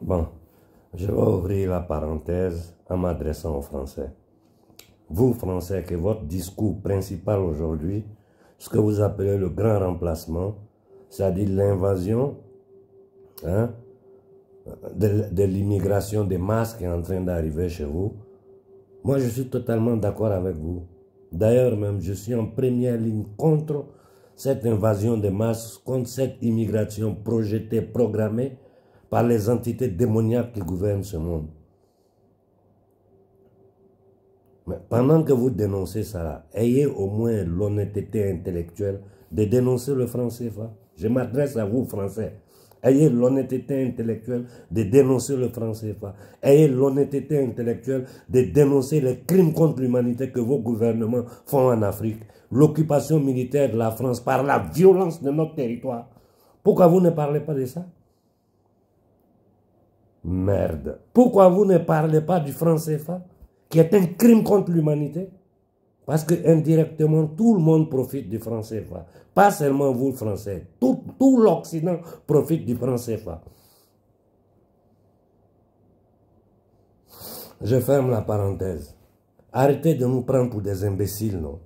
Bon, je vais ouvrir la parenthèse en m'adressant aux Français. Vous, Français, que votre discours principal aujourd'hui, ce que vous appelez le grand remplacement, c'est-à-dire l'invasion de l'immigration de masse qui est en train d'arriver chez vous, moi je suis totalement d'accord avec vous. D'ailleurs même, je suis en première ligne contre cette invasion de masse, contre cette immigration projetée, programmée par les entités démoniaques qui gouvernent ce monde. Mais pendant que vous dénoncez ça, là, ayez au moins l'honnêteté intellectuelle de dénoncer le franc CFA. Je m'adresse à vous, Français. Ayez l'honnêteté intellectuelle de dénoncer le franc CFA. Ayez l'honnêteté intellectuelle de dénoncer les crimes contre l'humanité que vos gouvernements font en Afrique. L'occupation militaire de la France par la violence de notre territoire. Pourquoi vous ne parlez pas de ça? Merde. Pourquoi vous ne parlez pas du franc CFA, qui est un crime contre l'humanité? Parce que indirectement, tout le monde profite du franc CFA. Pas seulement vous, Français. Tout l'Occident profite du franc CFA. Je ferme la parenthèse. Arrêtez de nous prendre pour des imbéciles, non?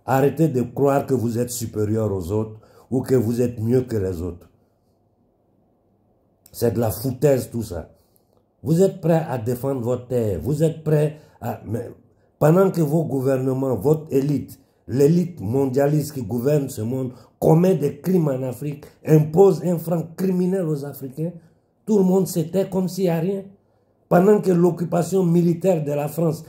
Arrêtez de croire que vous êtes supérieur aux autres ou que vous êtes mieux que les autres. C'est de la foutaise tout ça. Vous êtes prêts à défendre votre terre. Vous êtes prêts à... Mais pendant que vos gouvernements, votre élite, l'élite mondialiste qui gouverne ce monde, commet des crimes en Afrique, impose un franc criminel aux Africains, tout le monde s'était comme s'il n'y a rien. Pendant que l'occupation militaire de la France,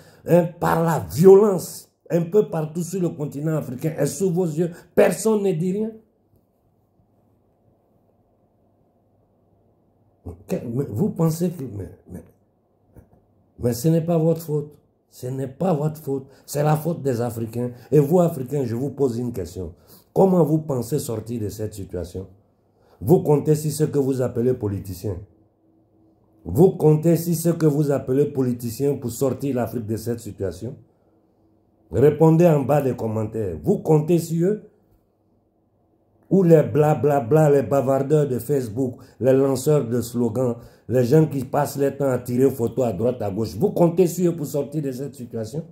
par la violence, un peu partout sur le continent africain, est sous vos yeux, personne ne dit rien. Vous pensez que... Mais ce n'est pas votre faute. Ce n'est pas votre faute. C'est la faute des Africains. Et vous, Africains, je vous pose une question. Comment vous pensez sortir de cette situation? Vous comptez sur ce que vous appelez politiciens. Vous comptez sur ce que vous appelez politiciens pour sortir l'Afrique de cette situation? Répondez en bas des commentaires. Vous comptez sur eux? Ou les blablabla, les bavardeurs de Facebook, les lanceurs de slogans, les gens qui passent leur temps à tirer photos à droite, à gauche. Vous comptez sur eux pour sortir de cette situation?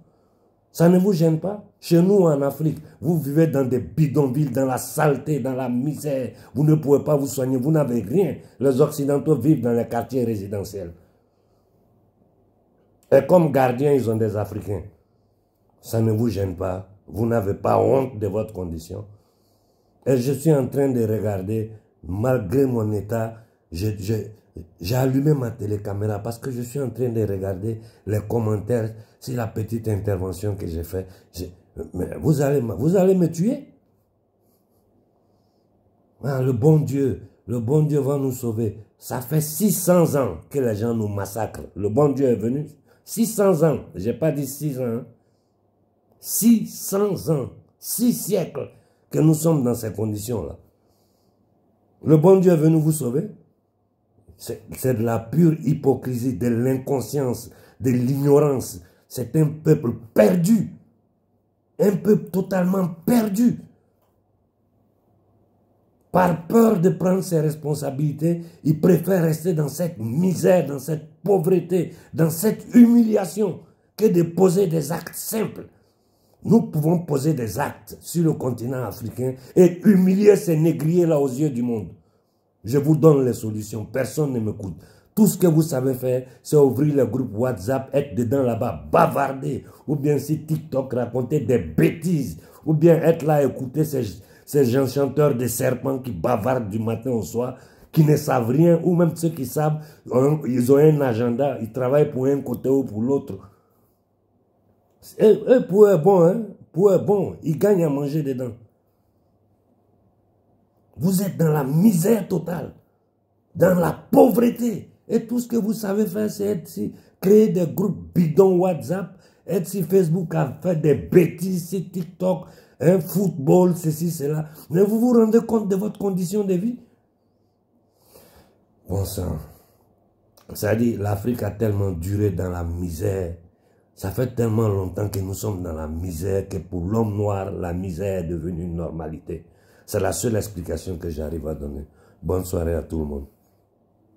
Ça ne vous gêne pas? Chez nous, en Afrique, vous vivez dans des bidonvilles, dans la saleté, dans la misère. Vous ne pouvez pas vous soigner, vous n'avez rien. Les Occidentaux vivent dans les quartiers résidentiels. Et comme gardiens, ils ont des Africains. Ça ne vous gêne pas? Vous n'avez pas honte de votre condition? Et je suis en train de regarder, malgré mon état, j'ai allumé ma télécaméra parce que je suis en train de regarder les commentaires sur la petite intervention que j'ai faite. Mais vous allez me tuer? Ah, le bon Dieu va nous sauver. Ça fait 600 ans que les gens nous massacrent. Le bon Dieu est venu. 600 ans, je n'ai pas dit 6 ans. Hein? 600 ans, 6 siècles que nous sommes dans ces conditions-là. Le bon Dieu est venu vous sauver. C'est de la pure hypocrisie, de l'inconscience, de l'ignorance. C'est un peuple perdu. Un peuple totalement perdu. Par peur de prendre ses responsabilités, il préfère rester dans cette misère, dans cette pauvreté, dans cette humiliation, que de poser des actes simples. Nous pouvons poser des actes sur le continent africain et humilier ces négriers-là aux yeux du monde. Je vous donne les solutions. Personne ne m'écoute. Tout ce que vous savez faire, c'est ouvrir le groupe WhatsApp, être dedans là-bas, bavarder, ou bien sur TikTok raconter des bêtises, ou bien être là écouter ces gens chanteurs de serpents qui bavardent du matin au soir, qui ne savent rien, ou même ceux qui savent, ils ont un agenda, ils travaillent pour un côté ou pour l'autre. Eux, pour eux, bon, hein? Pour eux, bon, ils gagnent à manger dedans. Vous êtes dans la misère totale, dans la pauvreté. Et tout ce que vous savez faire, c'est créer des groupes bidons WhatsApp, être sur Facebook à faire des bêtises sur TikTok, un football, ceci, cela. Mais vous vous rendez compte de votre condition de vie? Bon sang. C'est-à-dire, l'Afrique a tellement duré dans la misère. Ça fait tellement longtemps que nous sommes dans la misère que pour l'homme noir, la misère est devenue une normalité. C'est la seule explication que j'arrive à donner. Bonne soirée à tout le monde.